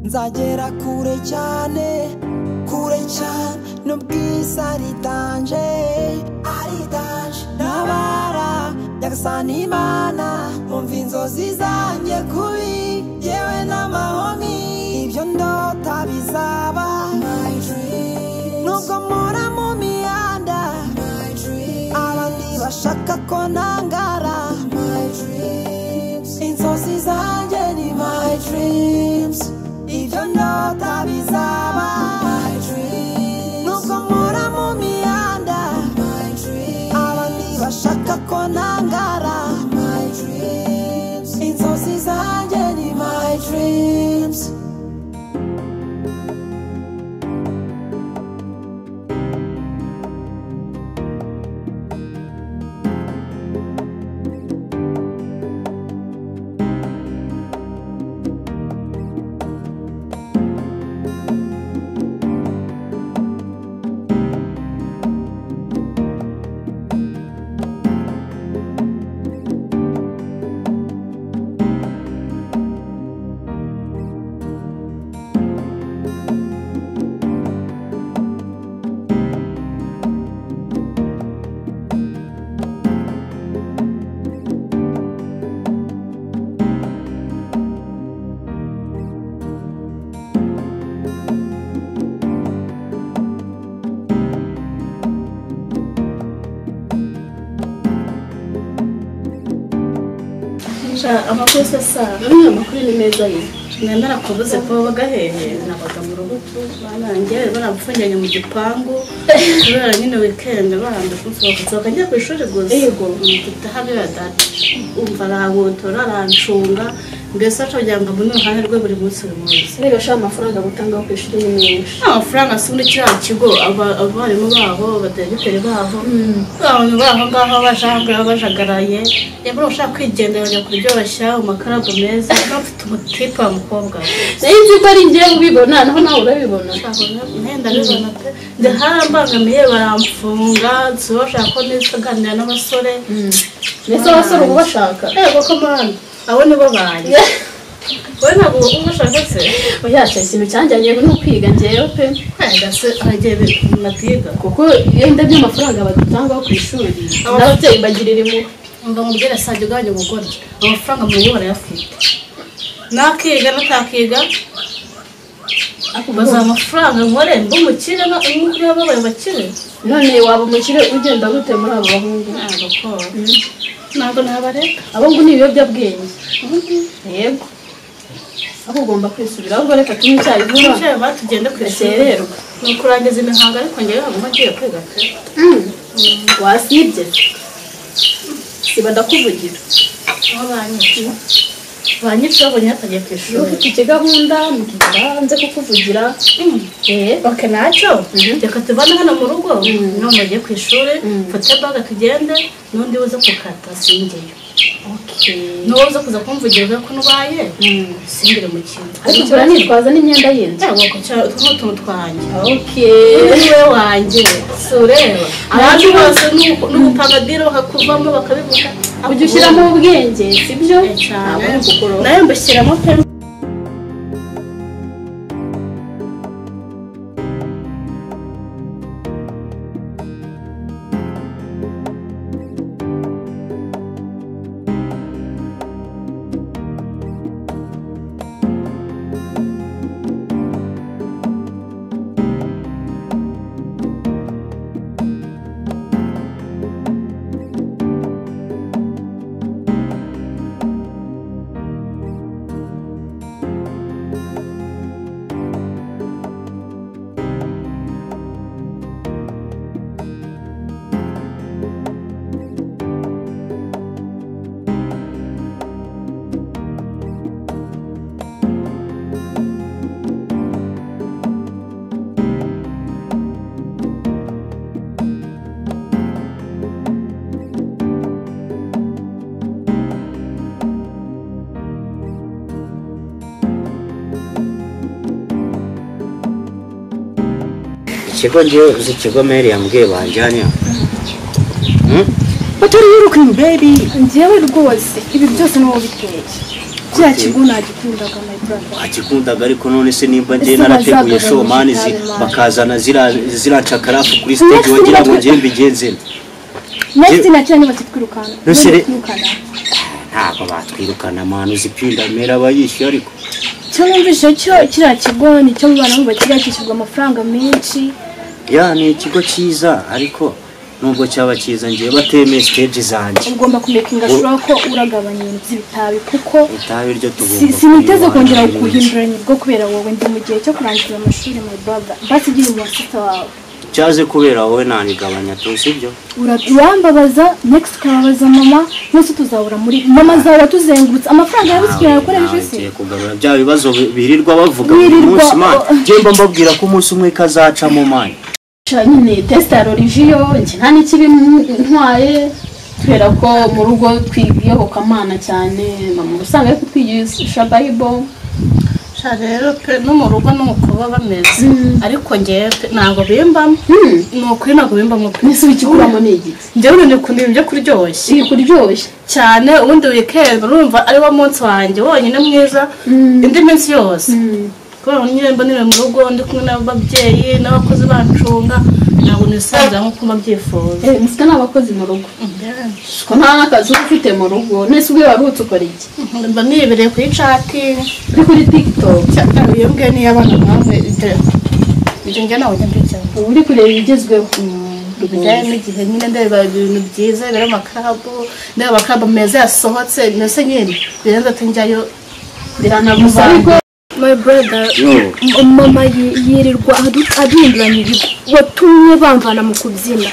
nzagera kure cyane n'ubwiza ari danje nabara yagasana Imana umva inzozi zanjye kubi yewe n'amahomi ibyo ndota bizaba nubwo mpora mu mihanda abandi bashaka ko ntangara inzozi zanjye ni my dreams ibyo ndota bizaba nubwo mpora mu mihanda abandi bashaka ko ntangara inzozi zanjye ni my dreams amakuru sasa amakuru ni meza ye nandara kubuze ko bagahehe nabaga mu rubuto banangiye barabufunganye mu gipangu kubera nyine weekend baranda kusohoka njya ku ishuri gose yego mutahabe badati umva rahotora rancunga mbese acojyanga mu ruhande rwe buri munsi rero sha amafaranga gutanga ku ishuri ni menshi amafaranga asundi kira kigo abarimu baho bategekere baho abantu baho ngaho bajagaraye yabura ushaka kwigendera bajya kuryoshya umakarago meza bafite umutipe wa mukobwa nzi ko ari ngiye ubibona naho nawe urabibona ntenda bibona pe ndahambangamiye baramfunga zibashaka ko n'isaganira n'abasore ndetse abasore ubashaka yego ko mana abo nibo bari wowe ntabwo ubashaka se oya ikintu cyanjyanye no kwiga ngewe pe ndase agiye matiga kuko iyo ndabye amafaranga badutanga ku ishuri n'ababyeyi bagirira impuhwe umva mubwira sajya uganye umugore amafaranga mu rugo barayafite nakiga natakiga akubaza amafaranga nkore mbumukire n'umukuru y'ababaye bakire none waba umukire ugenda gute muri abo bahungu ntabwo nabareka abo ngo ni ibiyobyabwenge yego aho ugomba kwisubira ahubwo reka tunywe icyayi vuba batugende kwisererwa ni ukurangiza imihango ariko ngewe ntabwo ngiye kwiga pe wasibye siba ndakuvugira aho banyica babonye hatagiye ku ishuri ufite ikigahunda nze kukuvugira ok nacyo reka tuvane hano mu rugo none bagiye ku ishuri mfate baga tugende n'undi uza kukata singeyo n'uwo uza kuza kumvugira ko nubaye singire mu kintu ariko turanitwaza n'imyenda yindi yego utu ni utuntu twanjye niwe wanjye si ureba abandi bose n'ubupagadiro bakakuvamo bakabivuga ujya ushyiramo ubwenge sibyo nawe mbashyiramo pe ikigo ngiye uzi ikigo Mary yambwiye banjyanye But are you looking baby? Njyewe rwose ibi byose n'uwo biteye. kiriya kigo nagikundaga my brother wagikundaga ariko none se nimba ngiye narateguye show mani bakazana zira chakarafu kuri stage wagira ngo ngiye mbigenze next nacyo batitwirukana ntabwo batwirukana manu zipinda mera bayishyuye ariko cyo numvise cyo kiriya kigo nicyo mubana ngo kirakishirwa amafaranga menshi ya ni ikigo cyiza ariko nubwo cyaba cyiza ngiye bateme stage zanjye ugomba kumekinga sure ko uragabanya ibintu by'ibitabi kuko itabi ryo tugomba siniteze kongera kuhinduranya bwo kubera wowe ndi mu gihe cyo kurangiza amashuri my brother basi gira mu sister wawe cyaze kubera wowe nanigabanya tu sibyo urambabaza next kababaza mama nose tuzabura muri mama zawe tuzengurutse amafaranga yabusigaye yakoresheje se ngiye kugarura bya bibazo birirwa bavuga umunsi man jemba mbabwira ko umunsi umwe kazaca mu mani nyine test ya religion nje nta n'ikibi ntwaye twera ko mu rugo twigiyeho kamana cyane mama usanga ari kutwigisha bible sha rero pe no mu rugo nuko baba bameze ariko ngiye ntago bimbamo nuko ntago bimbamo nese bikikuramo n'igi njyewe ni kunibye kuryoshye cyane ubundi weekend urumva ari wa munsi wanjye wonyine mwiza indi minsi yose kubera nyine mbonera mu rugo ndi kumwe n'ababyeyi n'abakozi bancunga ntabwo nisanze nkuko mabyifuza mufite n'abakozi mu rugo ko nta n'akazi ufite mu rugo nese ubwo warutse ukora iki mba nibereye kuri chat kuri TikTok iyo mbwe ni y'abana bamwe ibyo njye nawe njye cyane uri kureba ibigezweho bijyanye n'igihe nyine ndeba ibintu byiza biri amakarabu meza yasohotse nese nyine birenze ati njyayo biranaguza my brother mama yirirwa aduhinduranya ibigo watumye bamvana mu kubyina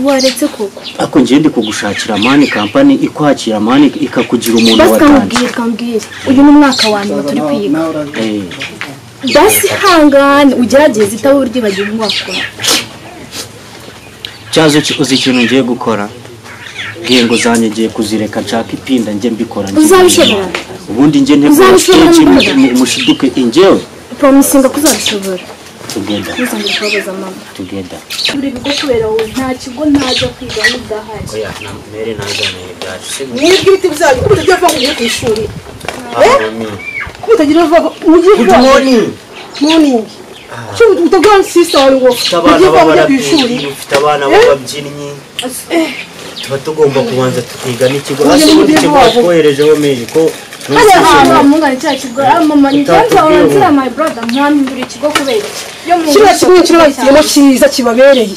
waretse koko ako ngiye ndi kugushakira mani company ikwakira mani ikakugira umuntu watanje kambwira uyu ni umwaka wa nyuma turi kwiga basi hangane ugerageze itawe uryibagiwe umwaka cyazo uzi ikintu ngiye gukora ngengo zanye ngiye kuzireka nshaka ipinda ngiye mbikora uzabishobora ubundi ngiye mushiduke injewe promisinga kuzabishobora tugenda kubabaza mama tugenda turi bigo kubera wowe nta kigo ntajya kwiga n'udahari oya mere nazane byacu mwibwe ibiti byanyu kutajya vuba ngo ku ishuri kutagira vuba good morning cyo utagira sister wawe ngo ujye vuba ku ishuri ufite abana b'ababyinnyi tuba tugomba kubanza tukiga n'ikigo hasi ubundi kigo twoherejeho mail ko hariya hantu hamungana cya kigo mama ni cyangwa wanzira my brother mwamindura ikigo kubera yo mu kiriya kigo kirabakiyemo cyiza kibabereye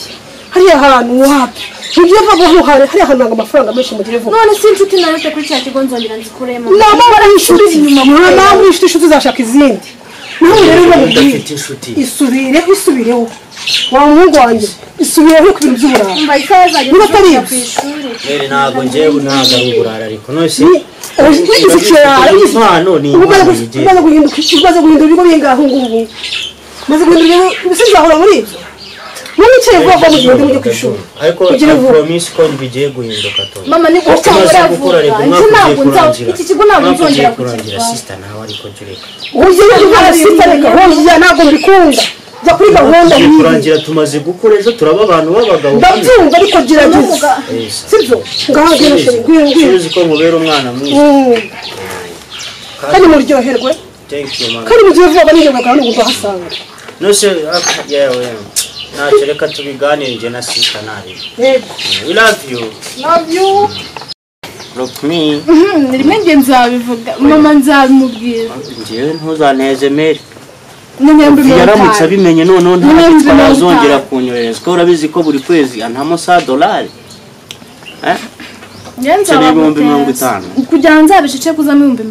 hariya hantu wapi ugiye vuba hariya hantu ntabwo amafaranga menshi mugire vuba none si inshuti nayo te kuri cya kigo nzongera nzikuremo ntabwo ari ishuri inyuma nawe inshuti uzashaka izindi nawe rero bamubwiye isubireho wa muhungu wanjye isubireho ku bintu by'uburara mba isaha zajya kujya ku ishuri mere ntabwo ngewe ntabwo ari uburara ariko nose ugize ikirara impano ni umaze guhindura ibigo bingaho ngubu umaze guhindura ibigo sinzahora muri ibyo wowe uciye vuba vuba mu gihe mujye ku ishuri ariko promise ko bigiye guhinduka to mama ni gutya uravuga iki kigo ntabwo nzongera kurangira sister nawe ariko jureka ugiye kugira sister reka hoya ntabwo mbikunda jya kuri gahunda yiwe kurangira tumaze gukora ejo turaba abantu b'abagabo ndabyumva ariko gerageza sibyo ngaho ngwino uzi ko ngubera umwana mwiza kandi muryoherwe kandi mugiye vuba n'inyuma kandi ubwo hasanga nose yewe ntacyo reka tubiganire njye na sister nawe we love you look me rimwe nge nzabivuga mama nzabimubwira njyewe ntuzaneze mere yaramutse yaramutse abimenye noneho nta twazongera kunyohereza ko urabizi ko buri kwezi antamo $100 ibihumbi 50 kugira ngo nzabishike kuzamo 50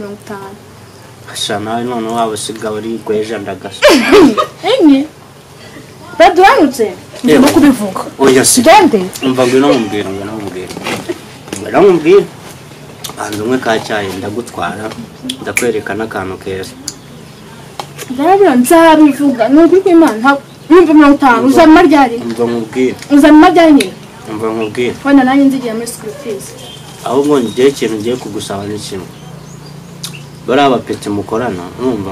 asha nawe noneho waba usigaye uri kweja ndagasa enye baduhanutse no kubivuga oya si gende umva ngwino mumbwira hanze umwe ka cyayi ndagutwara ndakwereka n'akantu keza ndabona nzabivuga n'ukuri kw'Imana 50 uzamma ryari uzamma ryari umva nkubwira wana nanjye nzigiye muri school fees ahubwo ngiye ikintu ngiye kugusaba n'ikimwe bariya bapete mukorana urumva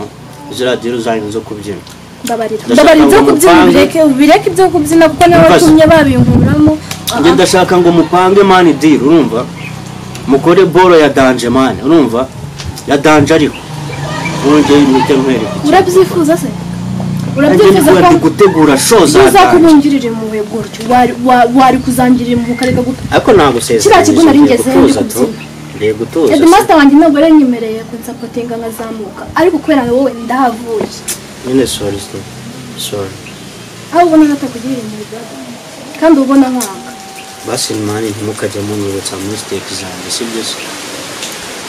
ziradiyo zanyu zo kubyina ndabarira zo kubyina bireke ibyo kubyina kuko nawe watumye babinguramo njye ndashaka ngo mupange mani deal urumva mukore bolo ya danje mani urumva ya danje ariko wongeye imite nkwereke urabyifuza se urabyifuza ko gutegura shoza uzakubungirire mu we gutyo wari kuzangirira mu kareka guto ariko nagusezeranye kira kigo nari ngeze ndiye gutuza Ed master wanjye ntabwo yaranyemereye kunsapotinga nkazamuka ariko kubera wowe ndahavuye nyine sorry aho ubona natakugira imyuga kandi ubona nkanga basi mani ntimukajya munyibutsa muri stake zanjye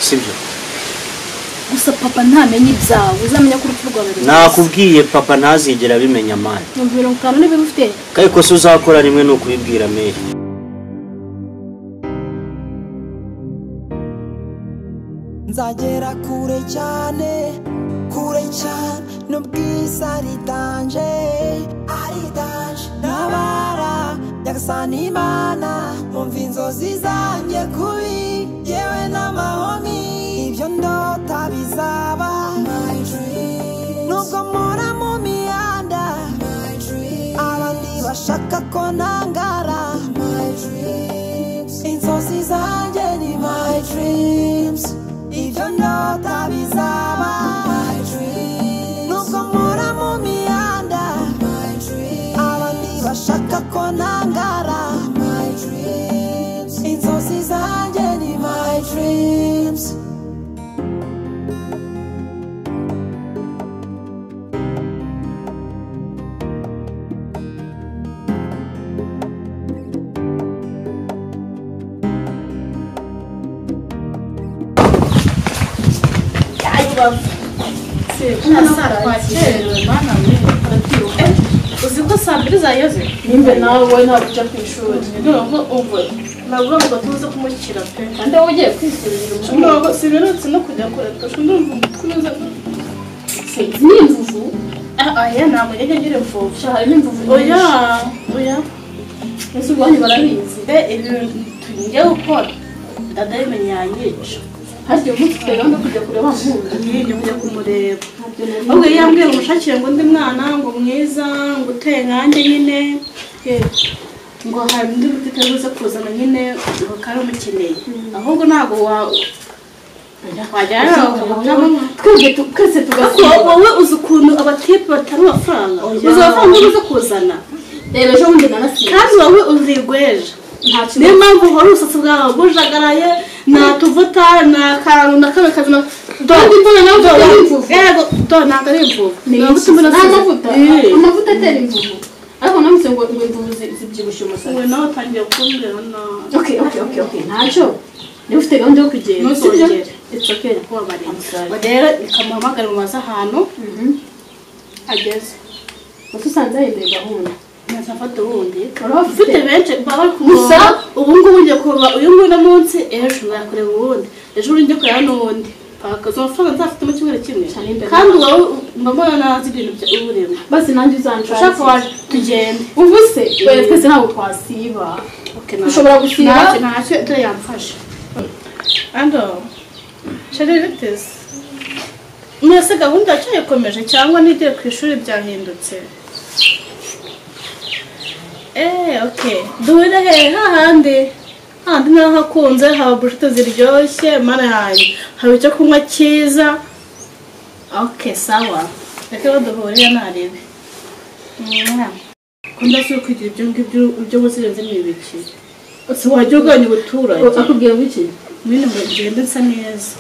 sibyo gusa papa ntamenye ibyawe uzamenya ko urupfu rwawe nakubwiye papa ntazigera abimenya mani 50 niba ufite kandi ko se uzakora rimwe no kubibwira Mary nzagera kure cyane n'ubwiza ari danje nabara nyagasani imana mumva inzozi zanjye kubi yewe n'amahomi ibyo ndota bizaba nubwo mpora mu mihanda abandi bashaka ko ntangara inzozi zanjye ni my dreams ibyo ndota bizaba nubwo mpora mu mihanda abandi bashaka ko ntangara inzozi zanjye ni my dreams uzi ko saa mbiri zageze nimbe nawe wowe ntabwo ujya ku ishuri ntabwo uvuye ntabwo ngo tuze kumushyira pe kandi wowe ugiye kwisubirira umuco si birutse no kujya kureka ndumva umutwe umeze sinzi n'imvuvu aya ntabwo njya ngira imvuvu harimo imvuvu oya ese ubwanyu barabizi ibintu tugiye gukora dada yamenye yanyica harya umunsi tweganda kujya kureba nkunda njye kujya kumureba ahubwo yambwiye ngo mushakire ngo undi mwana ngo mwiza ngo uteye nkanjye nyine ngo hari undi mufite buze kuzana nyine ngo kari umukeneye ahubwo ntabwo wajyana twese tugasaba wowe uzi ukuntu abatipe batari amafaranga uzi amafaranga uzi kuzana rero ejo bundi narasize kandi wowe uzigweje niyo mpamvu uhora ubusatsi bwawe bujagaraye nta tuvuta nta kantu na kamwe kazima ntabwo ari imvuvu ni amavuta atera imvuvu ariko namutse ngo imvuvu zibyibushye umusatsi we nawe utangiye kumbwira nabi okay ntacyo niba ufite gahunda yo kugenda ntuzongere it's okay kubabarira rero ikamuhamagara mu mazi ahantu ageze gusa usanze yahindeye gahunda nzafata ubundi ufite benshi baba gusa ubu ngubu ngiye kuba uyu nguyu no munsi ejo nakureba ubundi ejo uri kureba n'ubundi pakazo amafaranga nzafite mu cyumweru kimwe kandi wowe mbona nazi ibintu by'uburema basi nanjye uzanshaka ushaka waje tugende ubu se twese ntabwo twasiba ushobora gusiba ntacyo dore yamfashe ando shari biteze mwese gahunda cyakomeje cyangwa n'igiye ku ishuri byahindutse okay duhura hehe hahandi naho hakunze haba bushito ziryoshye mana yanjye haba icyo kunywa cyiza okay sawa reka duhurire narebe kunda si kugira ibyo ngibyo ibyo muzirenze n'ibiki ese wajya uganya ubuturage akubwira iki mwene ngo ngende nsa neza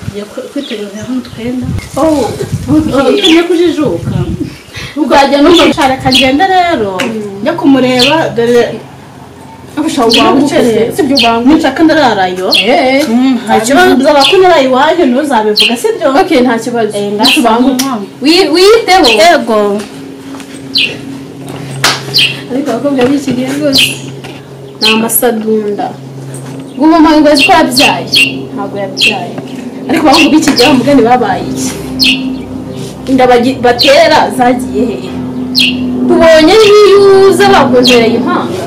ngiye kwitegura hano twenda ugiye kujijuka ugajya numva nshaka kagenda rero njya kumureba dore sibyo bangu nshaka ndararayo nta kibazo nzabakunda iwanyu ntuzabivuga sibyo okay nta kibazo ngaho bangu wiyiteho yego ariko abakobwa b'iki gihe rwose ni amasadunda ngubu mpamvu ko yabyaye ntabwo yabyaye ariko abahungu b'iki gihe umugani babaye iki inda batera zagiye hehe tubonye niyuza bagutereye impanga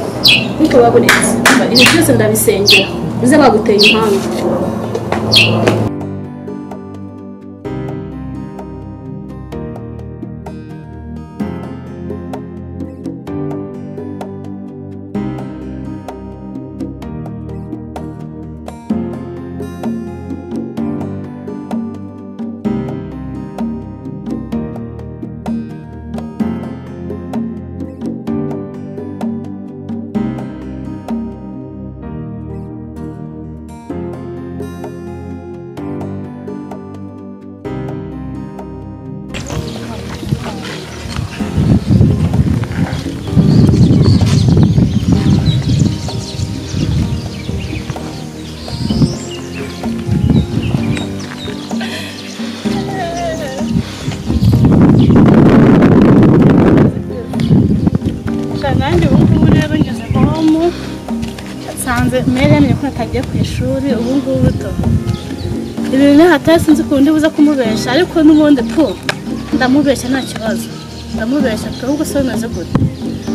ariko babonetse ibi byose ndabisengera uze baguteye impanga sanze mere yamenye ko natagiye ku ishuri ubu ngubu to ibintu hatari sinzi kundi buza kumubesha ariko n'ubundi ndamubesha nta kibazo ndamubesha ahubwo se bimeze gute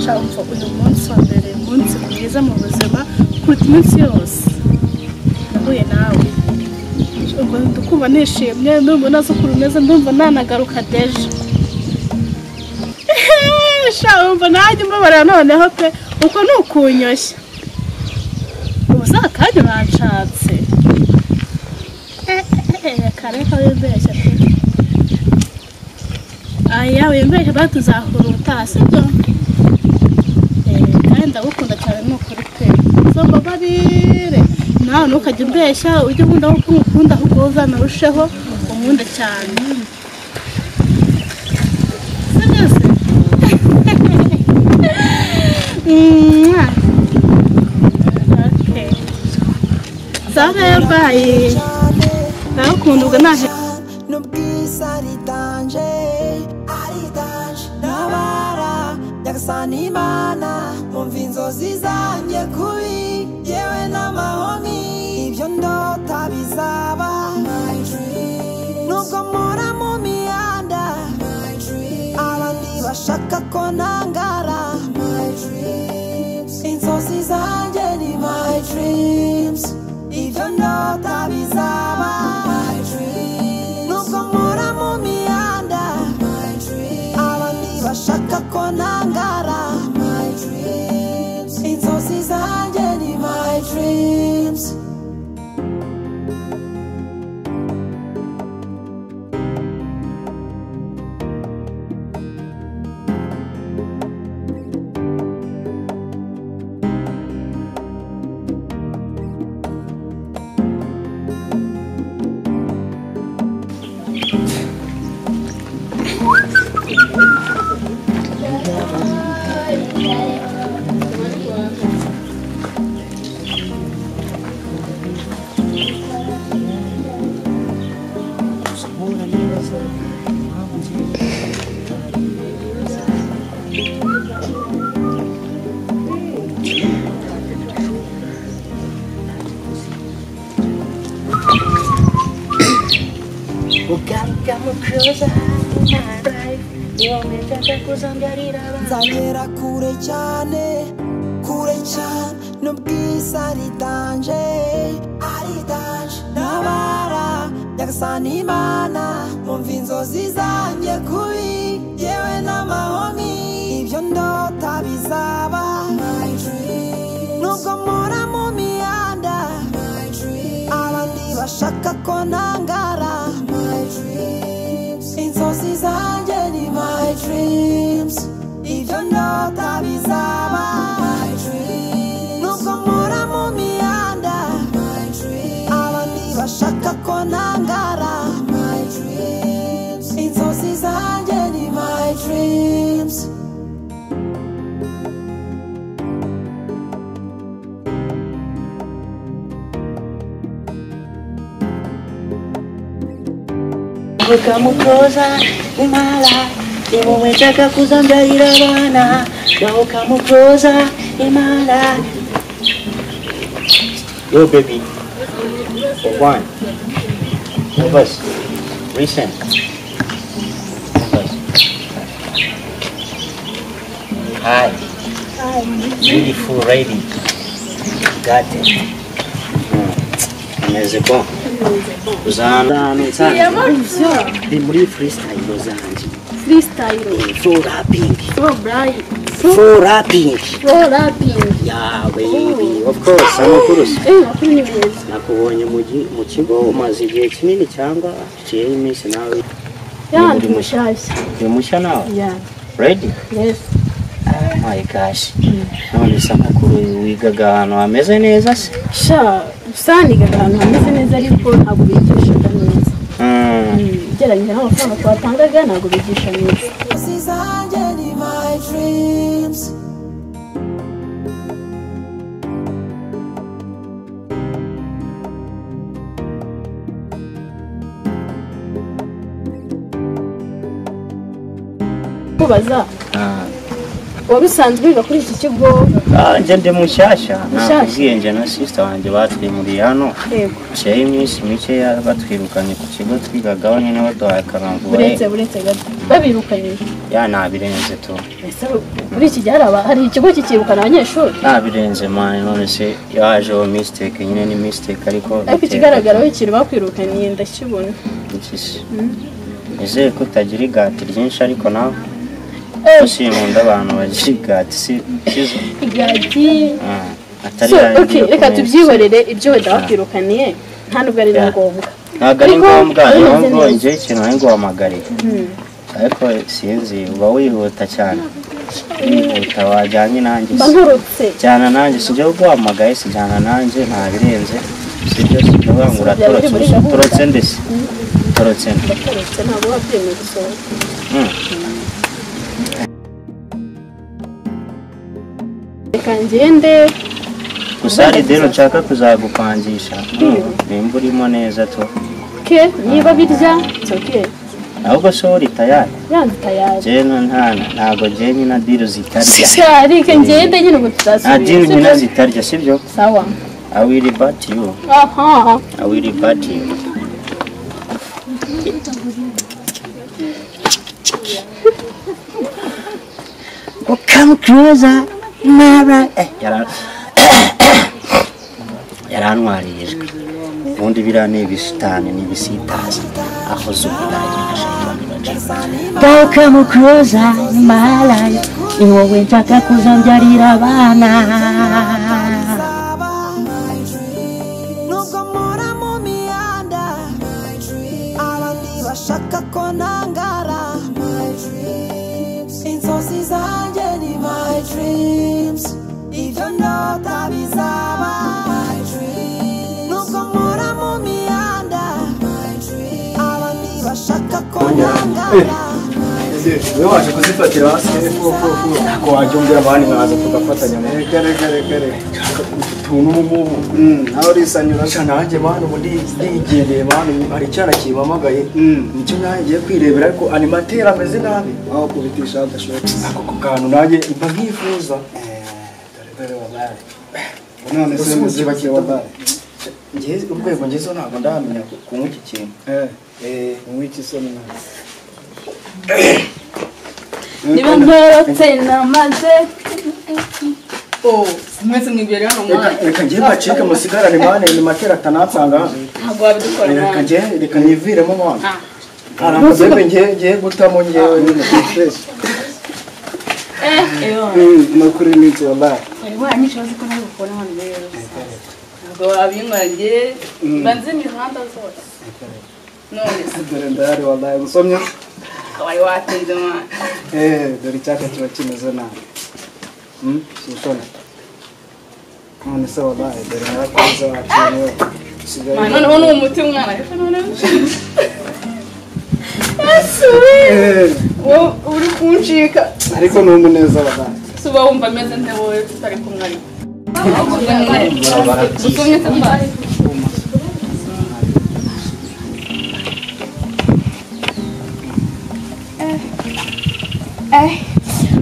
shaka uyu munsi wa mbere umunsi mwiza mu buzima kuruta iminsi yose nahuye nawe ubwo ndukumva nishimye ndumva nasukura umeze ndumva nanagaruka deje umva nanjye mbabarira noneho pe uko ni ukunyoshya ubu za kandi uranshatse kareka wibeshya pe aya wibeshya batuzahura ubutaha sibyo kandi ndagukunda cyane ni ukuri pe so mbabarire nawe ntukajya umbeshya ujye ukunda ko umukunda ahubwo uzanarusheho umwunda cyane Sabe pai, eu quando ganhar no bisaritanje aritanje nabara yaksanimana umvinzo zizanye kubi yewe n'amahomi ibyo ndota bizaba my dream nubwo mora mu mihanda my dream abandi bashaka ko nangara my dreams inzozi zanje ni my dreams ibyo ndota bizaba my dreams nubwo mora mu mihanda my dreams abandi bashaka ko nangara my dreams inzozi zanje ni my dreams nzagera kure cyane n'ubwiza aritanje nabara yaksanimana umva inzozi zanjye kubi yewe n'amahomi ibyo ndota bizaba my dreams nubwo mora mu mihanda my dreams abandi bashaka ko nangara my dreams inzozi zanjye ni my dreams ibyo ndota bizaba my dreams nubwo mora mu mihanda my dreams abandi bashaka ko nangara my dreams inzozi zanjye ni my dreams Come closer in my life. The moment I got cause I'm ready to run out. Now come closer in my life. Yo, baby. For one. Move us. Recent. Move us. Hi. Hi. Beautiful lady. Got it. Ameze bon. Uzana nzana. Ndi muri freestyle zanjye. Freestyle. Flow rapping. Flow rapping. Yeah, baby. Of course, amakuru. Amakuru ni meza. Nakubonye mu kigo umaze igihe kinini cyangwa ciye iminsi nawe. Ya ndi mushyashya. Ndi mushya nawe? Yeah. Ready? Yes. Oh my gosh. None se amakuru wigaga ahantu hameze neza se? Sha, usanigaga ahantu hameze neza ariko ntabwo bigishaga neza. Gerageza n'amafaranga twatangaga ntabwo bigisha neza. inzozi zanjye ni my dreams Kubaza wabisanzwe wiga kuri iki kigo nje ndi mushyashya nakubwiye nje na sister wanjye batwimuriye hano yego cyayi iminsi mike batwirukanye ku kigo twigagaho nyine baduhaye akarango buretse gato babirukanye nabirenze tu ese muri iki gihe hari ikigo kikirukana abanyeshuri nabirenze mani none se yajeho mistake nyine ni mistake ariko ikigaragara w'ikiri bakwirukanye ndakibona nizeye ko utagira igati ryinshi ariko nawe ushimunda abantu bagira igati sizo igati atari reka tubyihorere ibyo wenda bakwirukaniye nta nubwo ari ngombwa ntabwo ari ngombwa ahubwo njye ikintu ari nguhamagariye ariko sinzi uba wihuta cyane wihuta wajyanye nanjye jyana nanjye sijya guhamagaye sijyana nanjye ntabirenze sibyo sikuvuga ngo uratorotse ndetse torotse ntabwo wabyemeye gusohoka reka ngende gusa hari rero nshaka kuzagupangisha nimba urimo neza tu niba birya nsoke ahubwo so uri tayari yanze tayari jeno ntago je nyina diro zitarya reka ngende nyine ngo tutasubiye diro nyina zitarya sibyo sawa I will rebut you. I will rebut you. Oh, come closer, Mara. Yaranwariye. Ubundi birane ibishitane n'ibisitazi. Aho zubiraje Don't come closer, my life. Ni wowe nshaka kuzambyarira abana. Shaka konangara, my dreams. In sources and my dreams. If you're not my dreams. No komora mumianda, my dreams. Abandi shaka konangara. Wewe waje kuzifatira hasi ko wajyongera abandi baza tugafatanya kare tuntu aho risanyura cyane hanjye bana ubundi ndigendeye bana ari cyara kibamagaye nicyo nangiye kwirebera ariko animateur ameze nabi aho kubitisha adashobora ako kantu nanjye mba nkifuza dore wabaye none se muzibake wabaye ngiye urwego ngezo ntabwo ndamenya kunywa iki kintu kunywa iki so niba ntorotse namaze mwese mwibere hano mwana reka ngiye bacike musigarane mwana ni matera tanatsanga ntabwo wabidukora mwana reka niviremo mwana arambebe ngiye gutamo ngewe nyine fresh makuri n'iki wallahi mwana nishoze ko nari gukora hano rero ntabwo wabinwange banze imihanda zose none dore ndari wallahi musomye wari watinze mwana dore icyaka kiba kimeze nabi sishona none se wallahi dore narakoze watinwe mwana noneho ni umuti umwana ariko noneho uri kuncika ariko ni umuneza wallahi suba wumva ameze nte wowe tutari kumwe ariko usomye tambaye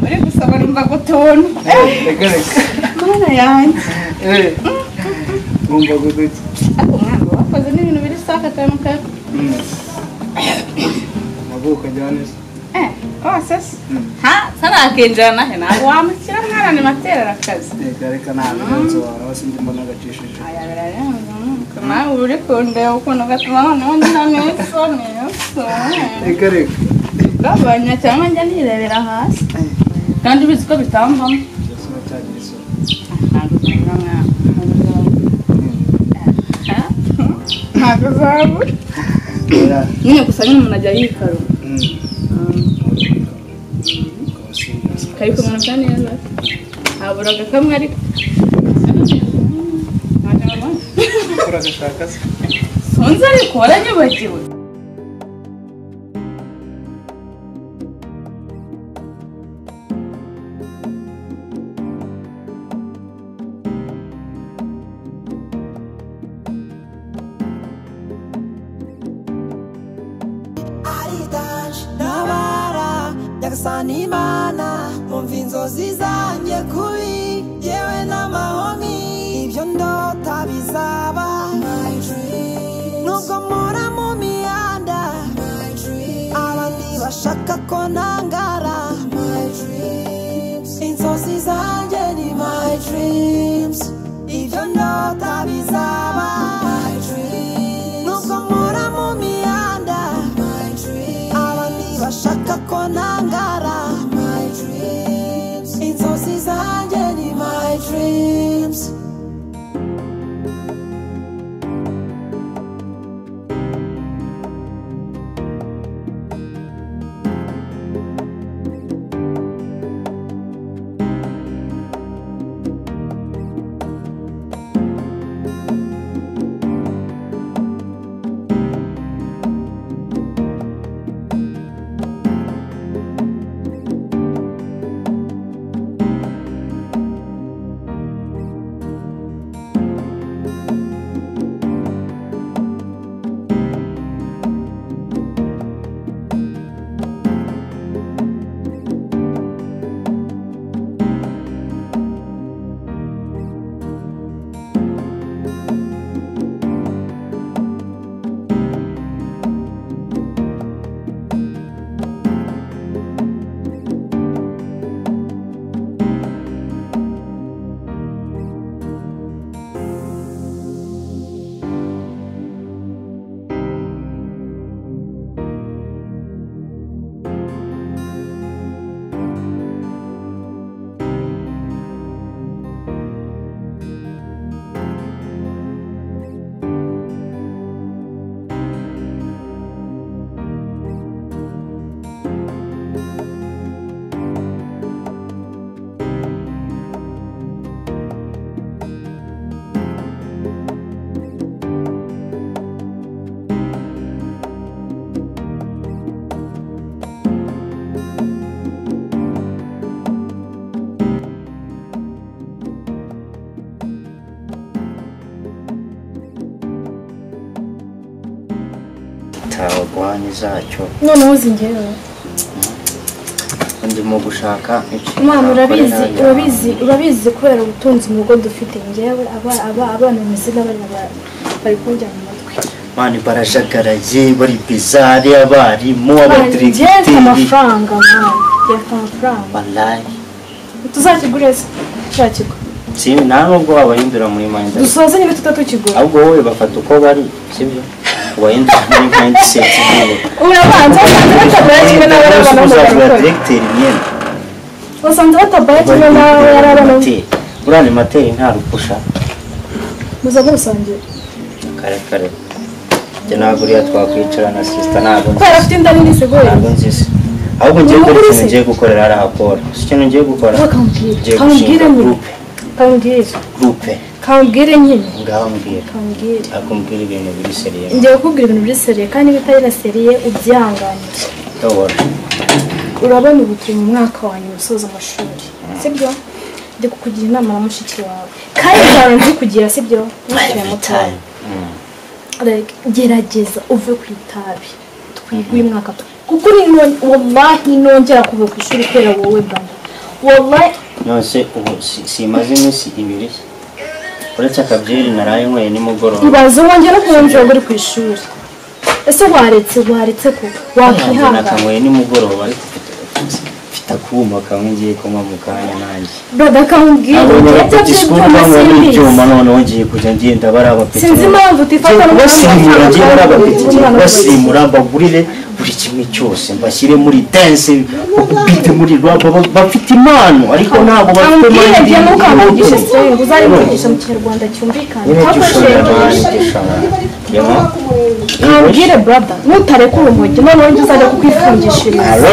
uri gusaba numva gutuntu reka mana yanjye ngomba guduki ariko mwana wakoze n'ibintu biri saka cyane kare mabuka njyane sasa sanakenjana he ntabwo wamushyira mwana ni matera akazi reka ntabwo nzo wasi ndi mbona gacishije nawe uri kundeba ukuntu gatuma noneho ndinamesone reka gabanya cyangwa njya nirebera hasi kandi ubizi ko bitambamo ntabwo zabura nyine gusa nyine umuntu ajya yikaruma kari kumanuka neza haburaga kamwe ariko uragashaka se sonze ariko waranyibagiwe nyagasani imana umva inzozi zanjye kubi yewe n'amahomi ibyo ndota bizaba nubwo mpora mu mihanda abandi bashaka ko ntangara inzozi zanjye ni my dreams ibyo ndota bizaba nubwo mpora mu mihanda abandi bashaka ko ntangara inzozi zanjye ni my dreams tawagwani zacyo noneho uzingerewe ndimo gushaka iki mama urabizi kubera ubutunzi mu rugo dufite ngewe abana bameze bari kunjyana mu matwi mani barajagaraye bari bizarre abarimu abadirigiteri amafaranga mama amafaranga wallahi tuzakigureza cyakiko si nta nubwo wabahindura muri mind dusoze niba tutakigura ahubwo wowe bafata uko bari sibyo wahindura muri mindset nibo urabanza batabaye kimwe n'abana bazagura directeur nyene basanze batabaye kimwe n'abana urane materi nta rupusha muzaga rusangira kare je naguriya twakwicara na sister ntabwo kwera afite inda nini segoye ntabwo nzise ahubwo ngiye gukora ikintu ngiye gukorera ari akora ikintu ngiye gukora kambwire nyine ngaho mbwira akumbwira ibintu biri seriye ngiye kukubwira ibintu biri seriye kandi bitari na seriye ubyanganira tobora urabona ubu turi mu mwaka wa nyuma usoza amashuri sibyo ndi kukugira inama na mushiki wawe kandi cyane nzi kugira sibyo mushiki mutoya gerageza uve ku itabi twige uyu mwaka kuko wallahi nongera kuva ku ishuri kubera wowe bwana wallahi nose ubu simaze iminsi ibiri uretse akabyeri naraye nkweye nimugoroba ibaze wongera kumva uri ku ishuri ese waretse ko wakihanga nakanyweye nimugoroba ariko mfite akuma kamwe ngiye koma mu kanya nanjye brother kambwira ibyuma noneho ngiye kujya ngenda bari abapeti sinzi impamvu utifata basimura mbagurire buri kimwe cyose mbashyire muri dance bakubite muri rap bafite impano ariko ntabwo bafite impano ngiye mukamvugisha string uzarimugisha mu kinyarwanda cyumvikana kambwire brother nutareka urumogi noneho njye uzajya kukwifungishiriza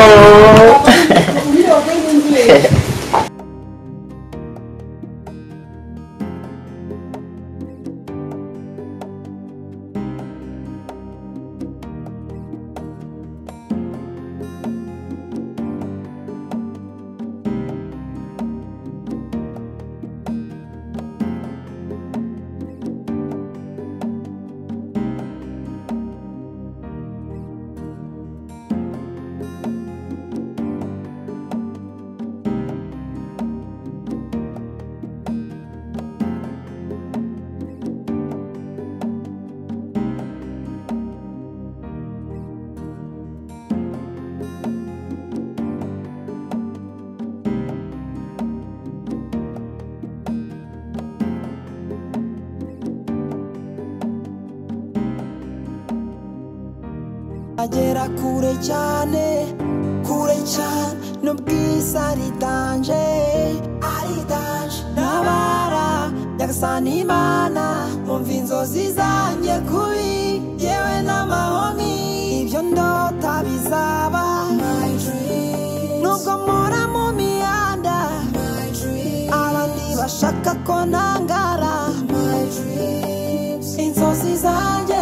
nzagera kure cyane n'ubwiza ari danje nabara nyagasani Imana umva inzozi zanjye kubi yewe n'amahomi ibyo ndota bizaba nubwo mpora mu mihanda abandi bashaka ko ntangara inzozi zanjye